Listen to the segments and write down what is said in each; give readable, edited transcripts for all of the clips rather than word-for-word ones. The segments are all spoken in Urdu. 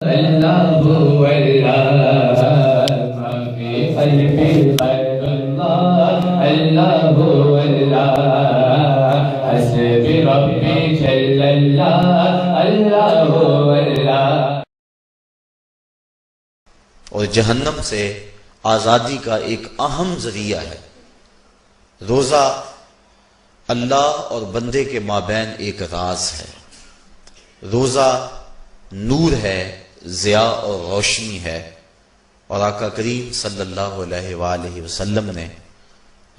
اللہ اللہ ما فی قلبی غیر اللہ اللہ اللہ حسبی ربی جل اللہ اللہ اللہ۔ اور جہنم سے آزادی کا ایک اہم ذریعہ ہے روزہ۔ اللہ اور بندے کے مابین ایک راز ہے۔ روزہ نور ہے، ضیاء اور روشنی ہے، اور آقا کریم صلی اللہ علیہ وآلہ وسلم نے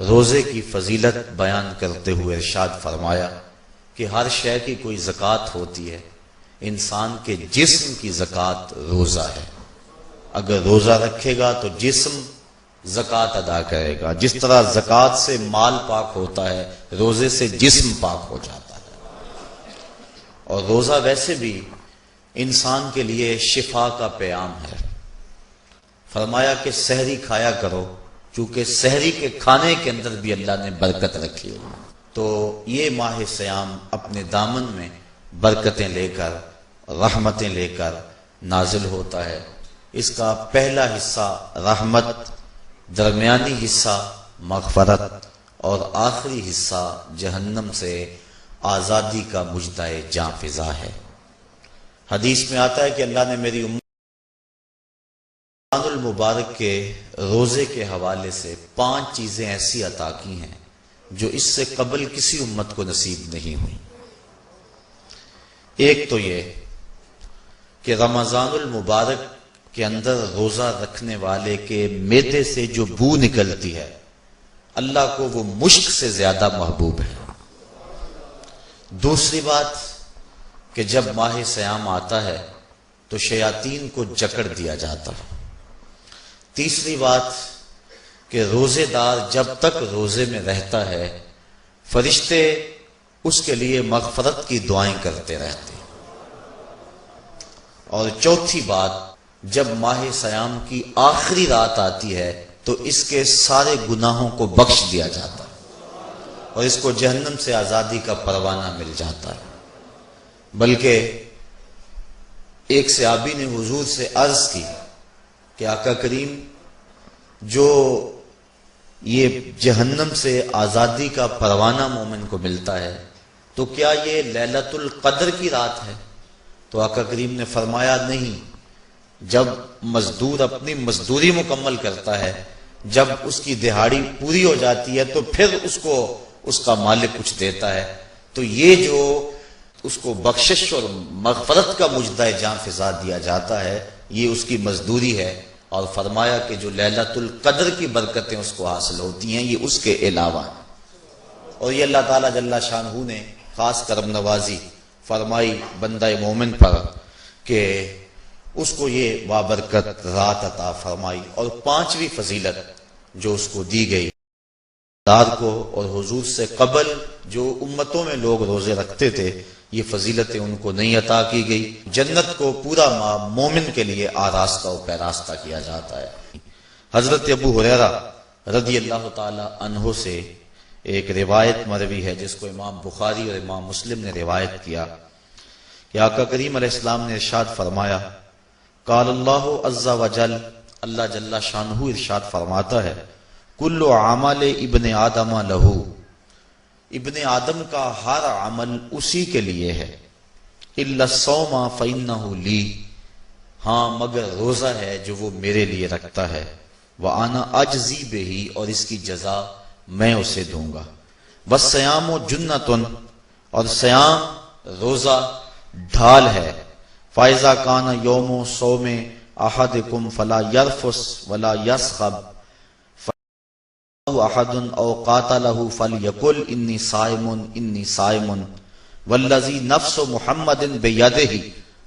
روزے کی فضیلت بیان کرتے ہوئے ارشاد فرمایا کہ ہر شے کی کوئی زکوٰۃ ہوتی ہے، انسان کے جسم کی زکوٰۃ روزہ ہے۔ اگر روزہ رکھے گا تو جسم زکوٰۃ ادا کرے گا، جس طرح زکوٰۃ سے مال پاک ہوتا ہے روزے سے جسم پاک ہو جاتا ہے۔ اور روزہ ویسے بھی انسان کے لیے شفا کا پیام ہے۔ فرمایا کہ سحری کھایا کرو، چونکہ سحری کے کھانے کے اندر بھی اللہ نے برکت رکھی ہے۔ تو یہ ماہ صیام اپنے دامن میں برکتیں لے کر، رحمتیں لے کر نازل ہوتا ہے۔ اس کا پہلا حصہ رحمت، درمیانی حصہ مغفرت، اور آخری حصہ جہنم سے آزادی کا مجدہ جاں فضا ہے۔ حدیث میں آتا ہے کہ اللہ نے میری امت رمضان المبارک کے روزے کے حوالے سے 5 چیزیں ایسی عطا کی ہیں جو اس سے قبل کسی امت کو نصیب نہیں ہوئی۔ ایک تو یہ کہ رمضان المبارک کے اندر روزہ رکھنے والے کے معدے سے جو بو نکلتی ہے اللہ کو وہ مشک سے زیادہ محبوب ہے۔ دوسری بات کہ جب ماہ صیام آتا ہے تو شیاطین کو جکڑ دیا جاتا ہے۔ تیسری بات کہ روزے دار جب تک روزے میں رہتا ہے فرشتے اس کے لیے مغفرت کی دعائیں کرتے رہتے ہیں۔ اور چوتھی بات، جب ماہ صیام کی آخری رات آتی ہے تو اس کے سارے گناہوں کو بخش دیا جاتا ہے اور اس کو جہنم سے آزادی کا پروانہ مل جاتا ہے۔ بلکہ ایک صحابی نے حضور سے عرض کی کہ آقا کریم، جو یہ جہنم سے آزادی کا پروانہ مومن کو ملتا ہے تو کیا یہ لیلۃ القدر کی رات ہے؟ تو آقا کریم نے فرمایا نہیں، جب مزدور اپنی مزدوری مکمل کرتا ہے، جب اس کی دہاڑی پوری ہو جاتی ہے تو پھر اس کو اس کا مالک کچھ دیتا ہے، تو یہ جو اس کو بخشش اور مغفرت کا مجدہ جاں فضا دیا جاتا ہے یہ اس کی مزدوری ہے۔ اور فرمایا کہ جو لیلۃ القدر کی برکتیں اس کو حاصل ہوتی ہیں یہ اس کے علاوہ ہیں۔ اور یہ اللہ تعالیٰ جل شانہ نے خاص کرم نوازی فرمائی بندہ مومن پر کہ اس کو یہ بابرکت رات عطا فرمائی۔ اور 5ویں فضیلت جو اس کو دی گئی دار کو، اور حضور سے قبل جو امتوں میں لوگ روزے رکھتے تھے یہ فضیلتیں ان کو نہیں عطا کی گئی۔ جنت کو پورا مومن کے لیے آراستہ و پیراستہ کیا جاتا ہے۔ حضرت ابو ہریرہ رضی اللہ تعالی عنہ سے ایک روایت مروی ہے جس کو امام بخاری اور امام مسلم نے روایت کیا کہ آقا کریم علیہ السلام نے ارشاد فرمایا، قال اللہ عز وجل، اللہ جل شانہ ارشاد فرماتا ہے، کل عمل ابن آدم لہو، ابن آدم کا ہر عمل اسی کے لیے ہے، الا الصوم فانہ لی، ہاں مگر روزہ ہے جو وہ میرے لیے رکھتا ہے، وانا اجزی بہ، اور اس کی جزا میں اسے دوں گا، والصیام جنۃ، اور صیام روزہ ڈھال ہے، فاذا کان یوم صوم احدکم فلا یرفث ولا یصخب احد او قاتلہ فلیقل انی صائم انی صائم والذی نفس محمد بیدہ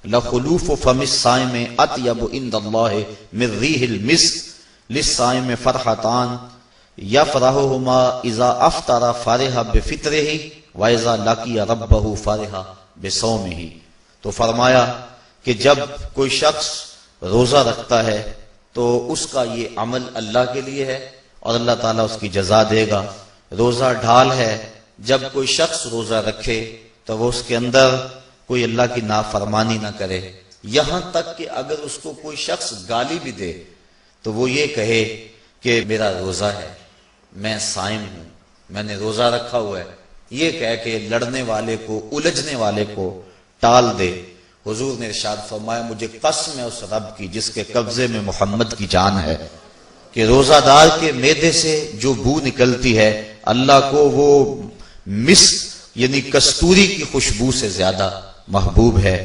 لخلوف فم الصائم اطیب عند اللہ من ریح المسک للصائم فرحتان یفرحہما اذا افطر فرح بفطرہ واذا لقی ربہ فرح بصومہ۔ تو فرمایا کہ جب کوئی شخص روزہ رکھتا ہے تو اس کا یہ عمل اللہ کے لیے ہے اور اللہ تعالیٰ اس کی جزا دے گا۔ روزہ ڈھال ہے، جب کوئی شخص روزہ رکھے تو وہ اس کے اندر کوئی اللہ کی نافرمانی نہ کرے، یہاں تک کہ اگر اس کو کوئی شخص گالی بھی دے تو وہ یہ کہے کہ میرا روزہ ہے، میں صائم ہوں، میں نے روزہ رکھا ہوا ہے، یہ کہہ کے لڑنے والے کو، الجھنے والے کو ٹال دے۔ حضور نے ارشاد فرمایا مجھے قسم ہے اس رب کی جس کے قبضے میں محمد کی جان ہے کہ روزہ دار کے معدے سے جو بو نکلتی ہے اللہ کو وہ مسک یعنی کستوری کی خوشبو سے زیادہ محبوب ہے۔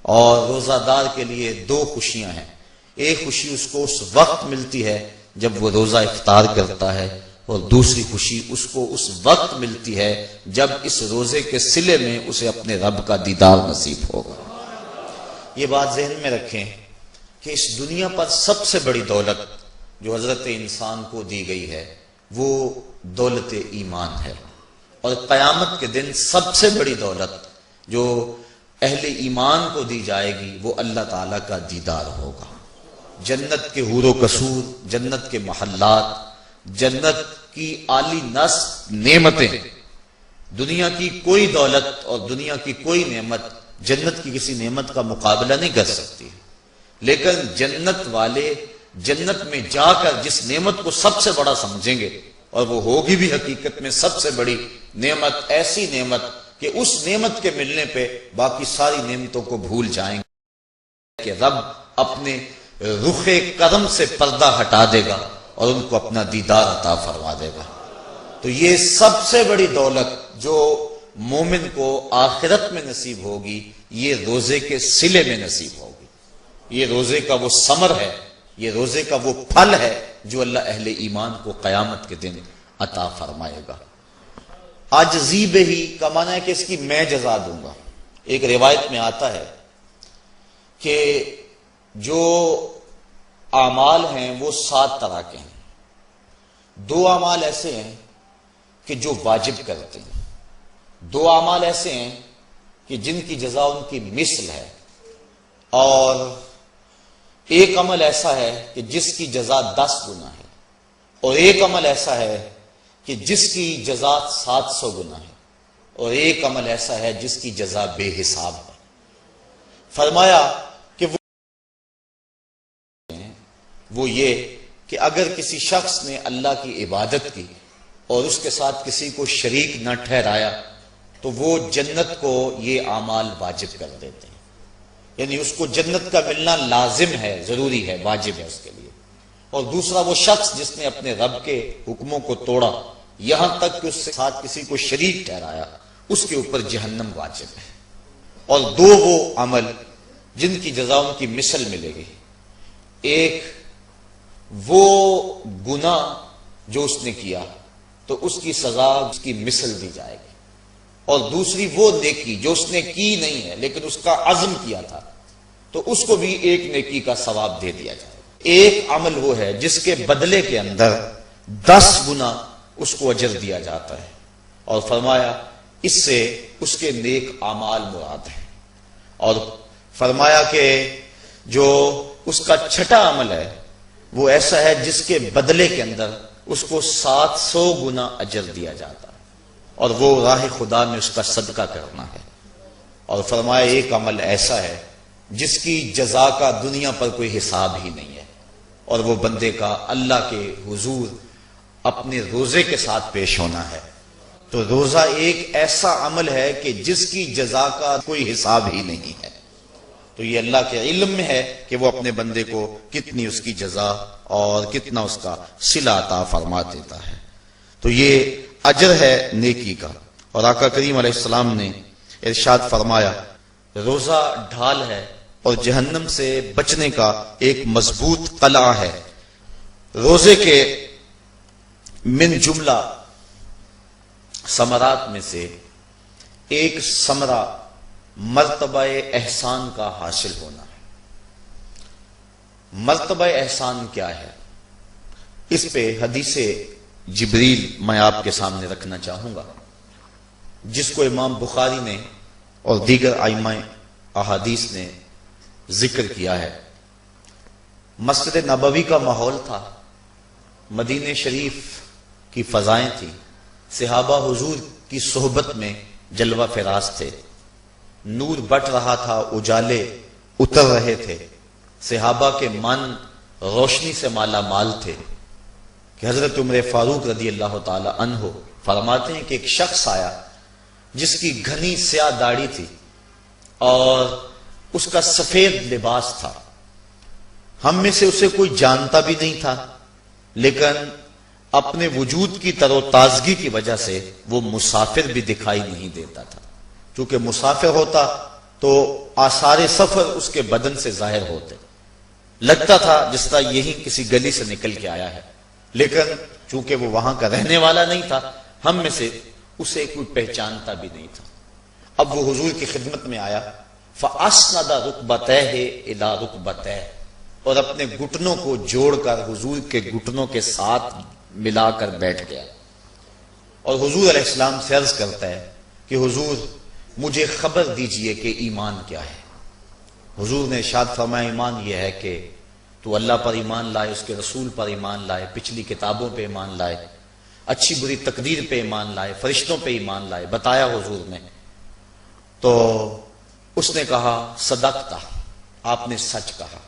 اور روزہ دار کے لیے دو خوشیاں ہیں، ایک خوشی اس کو اس وقت ملتی ہے جب وہ روزہ افطار کرتا ہے، اور دوسری خوشی اس کو اس وقت ملتی ہے جب اس روزے کے صلے میں اسے اپنے رب کا دیدار نصیب ہوگا۔ یہ بات ذہن میں رکھیں کہ اس دنیا پر سب سے بڑی دولت جو حضرت انسان کو دی گئی ہے وہ دولت ایمان ہے، اور قیامت کے دن سب سے بڑی دولت جو اہل ایمان کو دی جائے گی وہ اللہ تعالیٰ کا دیدار ہوگا۔ جنت کے حور و قصور، جنت کے محلات، جنت کی اعلی نصب نعمتیں، دنیا کی کوئی دولت اور دنیا کی کوئی نعمت جنت کی کسی نعمت کا مقابلہ نہیں کر سکتی، لیکن جنت والے جنت میں جا کر جس نعمت کو سب سے بڑا سمجھیں گے، اور وہ ہوگی بھی حقیقت میں سب سے بڑی نعمت، ایسی نعمت کہ اس نعمت کے ملنے پہ باقی ساری نعمتوں کو بھول جائیں گے کہ رب اپنے رخ کرم سے پردہ ہٹا دے گا اور ان کو اپنا دیدار عطا فرما دے گا۔ تو یہ سب سے بڑی دولت جو مومن کو آخرت میں نصیب ہوگی یہ روزے کے صلے میں نصیب ہوگی، یہ روزے کا وہ ثمر ہے، یہ روزے کا وہ پھل ہے جو اللہ اہل ایمان کو قیامت کے دن عطا فرمائے گا۔ عاجزی بہی کا معنی ہے کہ اس کی میں جزا دوں گا۔ ایک روایت میں آتا ہے کہ جو اعمال ہیں وہ 7 طرح کے ہیں، 2 اعمال ایسے ہیں کہ جو واجب کرتے ہیں، 2 اعمال ایسے ہیں کہ جن کی جزا ان کی مثل ہے، اور ایک عمل ایسا ہے کہ جس کی جزا 10 گنا ہے، اور ایک عمل ایسا ہے کہ جس کی جزا 700 گنا ہے، اور ایک عمل ایسا ہے جس کی جزا بے حساب ہے۔ فرمایا کہ وہ یہ کہ اگر کسی شخص نے اللہ کی عبادت کی اور اس کے ساتھ کسی کو شریک نہ ٹھہرایا تو وہ جنت کو یہ اعمال واجب کر دیتے ہیں، یعنی اس کو جنت کا ملنا لازم ہے، ضروری ہے، واجب ہے اس کے لیے۔ اور دوسرا وہ شخص جس نے اپنے رب کے حکموں کو توڑا یہاں تک کہ اس کے ساتھ کسی کو شریک ٹھہرایا، اس کے اوپر جہنم واجب ہے۔ اور 2 وہ عمل جن کی جزا ان کی مثل ملے گی، ایک وہ گناہ جو اس نے کیا تو اس کی سزا اس کی مثل دی جائے گی، اور دوسری وہ نیکی جو اس نے کی نہیں ہے لیکن اس کا عزم کیا تھا تو اس کو بھی ایک نیکی کا ثواب دے دیا جائے گا۔ ایک عمل وہ ہے جس کے بدلے کے اندر 10 گنا اس کو اجر دیا جاتا ہے، اور فرمایا اس سے اس کے نیک اعمال مراد ہیں، اور فرمایا کہ جو اس کا چھٹا عمل ہے وہ ایسا ہے جس کے بدلے کے اندر اس کو 700 گنا اجر دیا جاتا ہے، اور وہ راہ خدا میں اس کا صدقہ کرنا ہے۔ اور فرمایا ایک عمل ایسا ہے جس کی جزا کا دنیا پر کوئی حساب ہی نہیں ہے، اور وہ بندے کا اللہ کے حضور اپنے روزے کے ساتھ پیش ہونا ہے۔ تو روزہ ایک ایسا عمل ہے کہ جس کی جزا کا کوئی حساب ہی نہیں ہے، تو یہ اللہ کے علم میں ہے کہ وہ اپنے بندے کو کتنی اس کی جزا اور کتنا اس کا صلہ عطا فرما دیتا ہے۔ تو یہ اجر ہے نیکی کا۔ اور آقا کریم علیہ السلام نے ارشاد فرمایا روزہ ڈھال ہے اور جہنم سے بچنے کا ایک مضبوط قلعہ ہے۔ روزے کے من جملہ ثمرات میں سے ایک ثمرہ مرتبہ احسان کا حاصل ہونا ہے۔ مرتبہ احسان کیا ہے؟ اس پہ حدیث جبریل میں آپ کے سامنے رکھنا چاہوں گا، جس کو امام بخاری نے اور دیگر ائمہ احادیث نے ذکر کیا ہے۔ مسجد نبوی کا ماحول تھا، مدینہ شریف کی فضائیں تھیں، صحابہ حضور کی صحبت میں جلوہ فراز تھے، نور بٹ رہا تھا، اجالے اتر رہے تھے، صحابہ کے من روشنی سے مالا مال تھے کہ حضرت عمر فاروق رضی اللہ تعالی عنہ فرماتے ہیں کہ ایک شخص آیا جس کی گھنی سیاہ داڑھی تھی اور اس کا سفید لباس تھا. ہم میں سے اسے کوئی جانتا بھی نہیں تھا، لیکن اپنے وجود کی تر و تازگی کی وجہ سے وہ مسافر بھی دکھائی نہیں دیتا تھا. چونکہ مسافر ہوتا تو آثار سفر اس کے بدن سے ظاہر ہوتے، لگتا تھا جس طرح یہی کسی گلی سے نکل کے آیا ہے. لیکن چونکہ وہ وہاں کا رہنے والا نہیں تھا، ہم میں سے اسے کوئی پہچانتا بھی نہیں تھا. اب وہ حضور کی خدمت میں آیا، فَأَسْنَدَ رُكْبَتَيْهِ إِلَىٰ رُكْبَتَيْهِ، اور اپنے گھٹنوں کو جوڑ کر حضور کے گھٹنوں کے ساتھ ملا کر بیٹھ گیا. اور حضور علیہ السلام سے عرض کرتا ہے کہ حضور مجھے خبر دیجئے کہ ایمان کیا ہے. حضور نے ارشاد فرمایا ایمان یہ ہے کہ تو اللہ پر ایمان لائے، اس کے رسول پر ایمان لائے، پچھلی کتابوں پہ ایمان لائے، اچھی بری تقدیر پہ ایمان لائے، فرشتوں پہ ایمان لائے. بتایا حضور نے تو اس نے کہا صدقتا، آپ نے سچ کہا.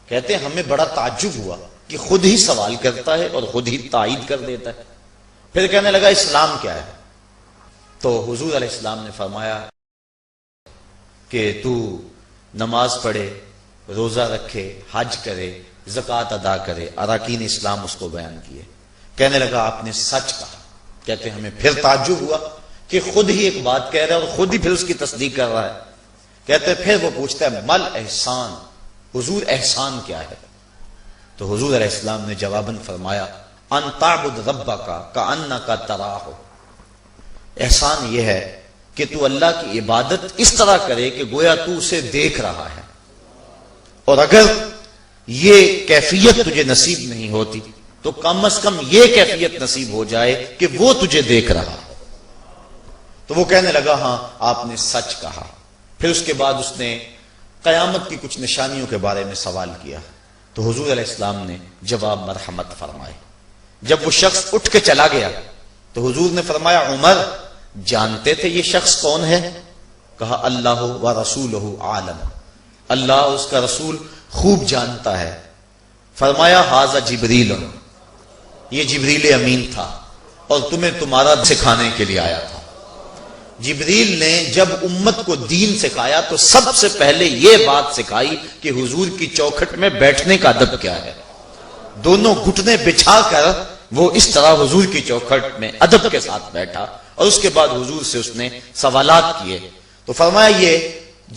کہتے ہیں ہمیں بڑا تعجب ہوا کہ خود ہی سوال کرتا ہے اور خود ہی تائید کر دیتا ہے. پھر کہنے لگا اسلام کیا ہے؟ تو حضور علیہ السلام نے فرمایا کہ تو نماز پڑھے، روزہ رکھے، حج کرے، زکوٰۃ ادا کرے. اراکین اسلام اس کو بیان کیے. کہنے لگا آپ نے سچ کہا. کہتے ہیں ہمیں پھر تعجب ہوا کہ خود ہی ایک بات کہہ رہا ہے اور خود ہی پھر اس کی تصدیق کر رہا ہے. کہتے ہیں پھر وہ پوچھتا ہے مل احسان، حضور احسان کیا ہے؟ تو حضور علیہ السلام نے جواباً فرمایا ان تعبد ربک کأنک تراہ. احسان یہ ہے کہ تو اللہ کی عبادت اس طرح کرے کہ گویا تو اسے دیکھ رہا ہے. اور اگر یہ کیفیت تجھے نصیب نہیں ہوتی تو کم از کم یہ کیفیت نصیب ہو جائے کہ وہ تجھے دیکھ رہا ہے. تو وہ کہنے لگا ہاں آپ نے سچ کہا. پھر اس کے بعد اس نے قیامت کی کچھ نشانیوں کے بارے میں سوال کیا. تو حضور علیہ السلام نے جواب مرحمت فرمائے. جب وہ شخص اٹھ کے چلا گیا تو حضور نے فرمایا عمر جانتے تھے یہ شخص کون ہے؟ کہا اللہ و رسولہ عالم، اللہ اس کا رسول خوب جانتا ہے. فرمایا ھذا جبریل، یہ جبریل امین تھا اور تمہیں تمہارا سکھانے کے لیے آیا تھا. جبریل نے جب امت کو دین سکھایا تو سب سے پہلے یہ بات سکھائی کہ حضور کی چوکھٹ میں بیٹھنے کا ادب کیا ہے. دونوں گھٹنے بچھا کر وہ اس طرح حضور کی چوکھٹ میں ادب کے ساتھ بیٹھا اور اس کے بعد حضور سے اس نے سوالات کیے. تو فرمایا یہ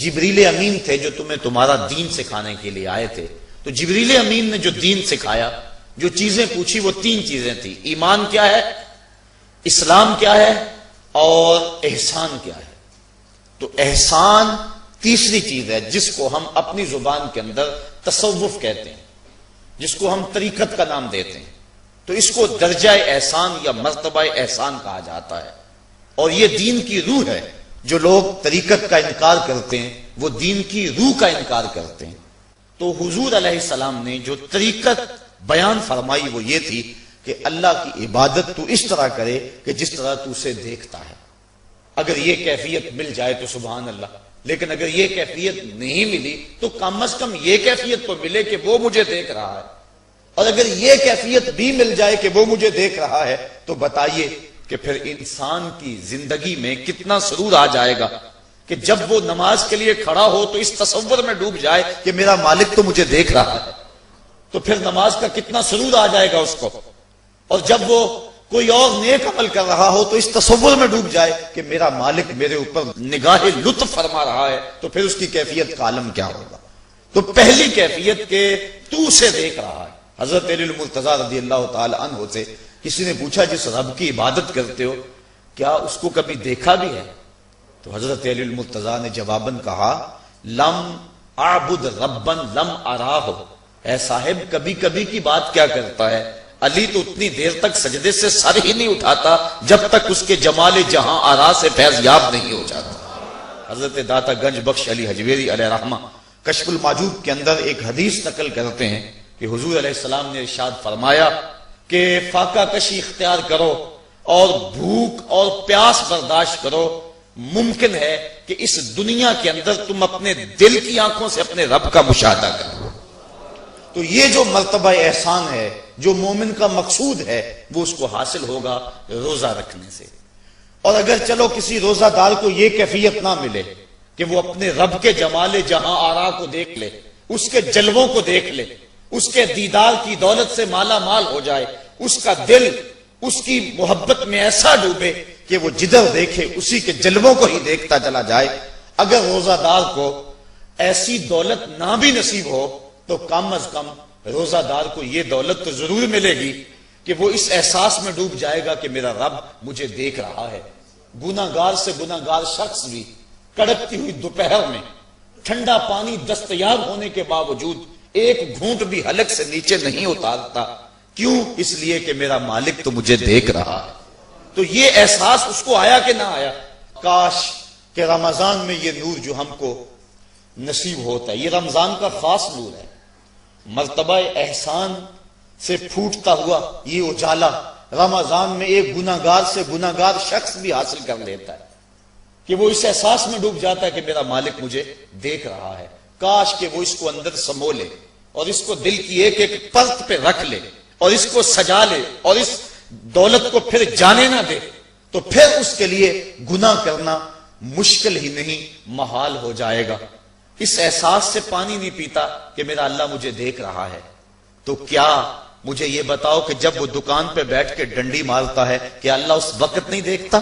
جبریل امین تھے جو تمہیں تمہارا دین سکھانے کے لیے آئے تھے. تو جبریل امین نے جو دین سکھایا، جو چیزیں پوچھی وہ 3 چیزیں تھیں. ایمان کیا ہے، اسلام کیا ہے اور احسان کیا ہے. تو احسان تیسری چیز ہے جس کو ہم اپنی زبان کے اندر تصوف کہتے ہیں، جس کو ہم طریقت کا نام دیتے ہیں. تو اس کو درجہ احسان یا مرتبہ احسان کہا جاتا ہے اور یہ دین کی روح ہے. جو لوگ طریقت کا انکار کرتے ہیں وہ دین کی روح کا انکار کرتے ہیں. تو حضور علیہ السلام نے جو طریقت بیان فرمائی وہ یہ تھی کہ اللہ کی عبادت تو اس طرح کرے کہ جس طرح تو اسے دیکھتا ہے. اگر یہ کیفیت مل جائے تو سبحان اللہ، لیکن اگر یہ کیفیت نہیں ملی تو کم از کم یہ کیفیت تو ملے کہ وہ مجھے دیکھ رہا ہے. اور اگر یہ کیفیت بھی مل جائے کہ وہ مجھے دیکھ رہا ہے تو بتائیے کہ پھر انسان کی زندگی میں کتنا سرور آ جائے گا کہ جب وہ نماز کے لیے کھڑا ہو تو اس تصور میں ڈوب جائے کہ میرا مالک تو مجھے دیکھ رہا ہے. تو پھر نماز کا کتنا سرور آ جائے گا اس کو. اور جب وہ کوئی اور نیک عمل کر رہا ہو تو اس تصور میں ڈوب جائے کہ میرا مالک میرے اوپر نگاہ لطف فرما رہا ہے، تو پھر اس کی کیفیت کا عالم کیا ہوگا. تو پہلی کیفیت کہ تو اسے دیکھ رہا ہے. حضرت علی المرتضیٰ رضی اللہ تعالی عنہ سے کسی نے پوچھا جس رب کی عبادت کرتے ہو کیا اس کو کبھی دیکھا بھی ہے؟ تو حضرت علی المرتضیٰ نے جواباً کہا لم اعبد ربا لم اراہ. اے صاحب کبھی کبھی کی بات کیا کرتا ہے، علی تو اتنی دیر تک سجدے سے سر ہی نہیں اٹھاتا جب تک اس کے جمال جہاں آرا سے فیض یاب نہیں ہو جاتا. حضرت داتا گنج بخش علی حجویری علیہ رحمہ کشف الماجوب کے اندر ایک حدیث نقل کرتے ہیں کہ حضور علیہ السلام نے ارشاد فرمایا کہ فاقہ کشی اختیار کرو اور بھوک اور پیاس برداشت کرو، ممکن ہے کہ اس دنیا کے اندر تم اپنے دل کی آنکھوں سے اپنے رب کا مشاہدہ کرو. تو یہ جو مرتبہ احسان ہے، جو مومن کا مقصود ہے، وہ اس کو حاصل ہوگا روزہ رکھنے سے. اور اگر چلو کسی روزہ دار کو یہ کیفیت نہ ملے کہ وہ اپنے رب کے جمال جہاں آرا کو دیکھ لے، اس کے جلووں کو دیکھ لے، اس کے دیدار کی دولت سے مالا مال ہو جائے، اس کا دل اس کی محبت میں ایسا ڈوبے کہ وہ جدھر دیکھے اسی کے جلووں کو ہی دیکھتا چلا جائے، اگر روزہ دار کو ایسی دولت نہ بھی نصیب ہو تو کم از کم روزہ دار کو یہ دولت تو ضرور ملے گی کہ وہ اس احساس میں ڈوب جائے گا کہ میرا رب مجھے دیکھ رہا ہے. گناہگار سے گناہگار شخص بھی کڑکتی ہوئی دوپہر میں ٹھنڈا پانی دستیاب ہونے کے باوجود ایک گھونٹ بھی حلق سے نیچے نہیں اتارتا. کیوں؟ اس لیے کہ میرا مالک تو مجھے دیکھ رہا ہے. تو یہ احساس اس کو آیا کہ نہ آیا؟ کاش کہ رمضان میں یہ نور جو ہم کو نصیب ہوتا ہے، یہ رمضان کا خاص نور ہے. مرتبہ احسان سے پھوٹتا ہوا یہ اجالا رمضان میں ایک گناہگار سے گناہگار شخص بھی حاصل کر لیتا ہے کہ وہ اس احساس میں ڈوب جاتا ہے کہ میرا مالک مجھے دیکھ رہا ہے. کاش کہ وہ اس کو اندر سمو لے اور اس کو دل کی ایک ایک پرت پہ رکھ لے اور اس کو سجا لے اور اس دولت کو پھر جانے نہ دے، تو پھر اس کے لیے گناہ کرنا مشکل ہی نہیں محال ہو جائے گا. اس احساس سے پانی نہیں پیتا کہ میرا اللہ مجھے دیکھ رہا ہے. تو کیا مجھے یہ بتاؤ کہ جب وہ دکان پہ بیٹھ کے ڈنڈی مارتا ہے کہ اللہ اس وقت نہیں دیکھتا؟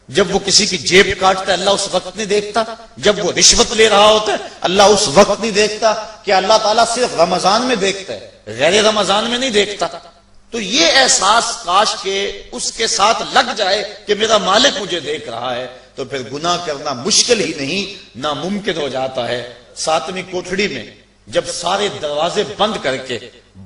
جب وہ کسی کی جیب کاٹتا ہے اللہ اس وقت نہیں دیکھتا؟ جب وہ رشوت لے رہا ہوتا ہے اللہ اس وقت نہیں دیکھتا؟ کہ اللہ تعالیٰ صرف رمضان میں دیکھتا ہے، غیر رمضان میں نہیں دیکھتا؟ تو یہ احساس کاش کہ اس کے ساتھ لگ جائے کہ میرا مالک مجھے دیکھ رہا ہے، تو پھر گناہ کرنا مشکل ہی نہیں ناممکن ہو جاتا ہے. 7ویں کوٹھڑی میں جب سارے دروازے بند کر کے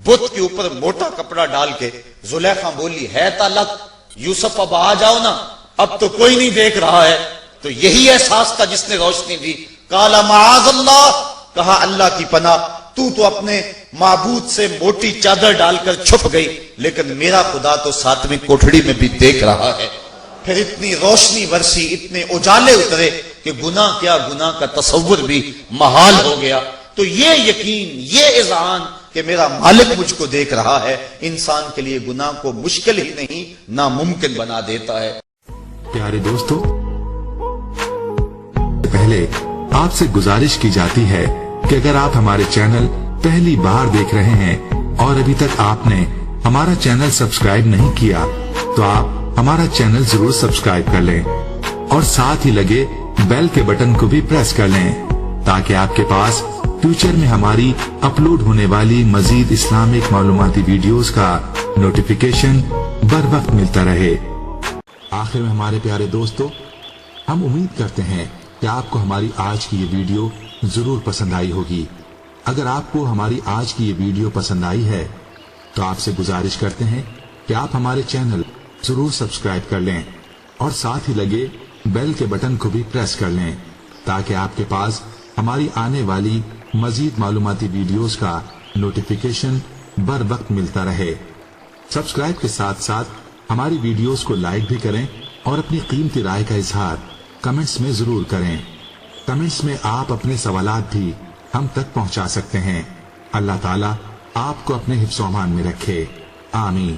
بت کے اوپر موٹا کپڑا ڈال کے زلیخا بولی ہے تالک یوسف اب آ جاؤ نا، اب تو کوئی نہیں دیکھ رہا ہے، تو یہی احساس تھا جس نے روشنی دی. قال معاذ اللہ، کہا اللہ کی پناہ، تو اپنے معبود سے موٹی چادر ڈال کر چھپ گئی، لیکن میرا خدا تو 7ویں کوٹھڑی میں بھی دیکھ رہا ہے. پھر اتنی روشنی برسی، اتنے اجالے اترے کہ گناہ کیا، گناہ کا تصور بھی محال ہو گیا. تو یہ یقین، یہ اذعان کہ میرا مالک مجھ کو دیکھ رہا ہے، انسان کے لیے گناہ کو مشکل ہی نہیں ناممکن بنا دیتا ہے. پیارے دوستو، پہلے آپ سے گزارش کی جاتی ہے کہ اگر آپ ہمارے چینل پہلی بار دیکھ رہے ہیں اور ابھی تک آپ نے ہمارا چینل سبسکرائب نہیں کیا تو آپ ہمارا چینل ضرور سبسکرائب کر لیں اور ساتھ ہی لگے بیل کے بٹن کو بھی پریس کر لیں تاکہ آپ کے پاس فیوچر میں ہماری اپلوڈ ہونے والی مزید اسلامک معلوماتی ویڈیوز کا نوٹیفیکیشن بر وقت ملتا رہے. آخر میں ہمارے پیارے دوستو، ہم امید کرتے ہیں کہ آپ کو ہماری آج کی یہ ویڈیو ضرور پسند آئی ہوگی. اگر آپ کو ہماری آج کی یہ ویڈیو پسند آئی ہے تو آپ سے گزارش کرتے ہیں کہ آپ ہمارے چینل ضرور سبسکرائب کر لیں اور ساتھ ہی لگے بیل کے بٹن کو بھی پریس کر لیں تاکہ آپ کے پاس ہماری آنے والی مزید معلوماتی ویڈیوز کا نوٹیفیکیشن بر وقت ملتا رہے. سبسکرائب کے ساتھ ساتھ ہماری ویڈیوز کو لائک بھی کریں اور اپنی قیمتی رائے کا اظہار کمنٹس میں ضرور کریں. کمنٹس میں آپ اپنے سوالات بھی ہم تک پہنچا سکتے ہیں. اللہ تعالیٰ آپ کو اپنے حفظ و امان میں رکھے. آمین.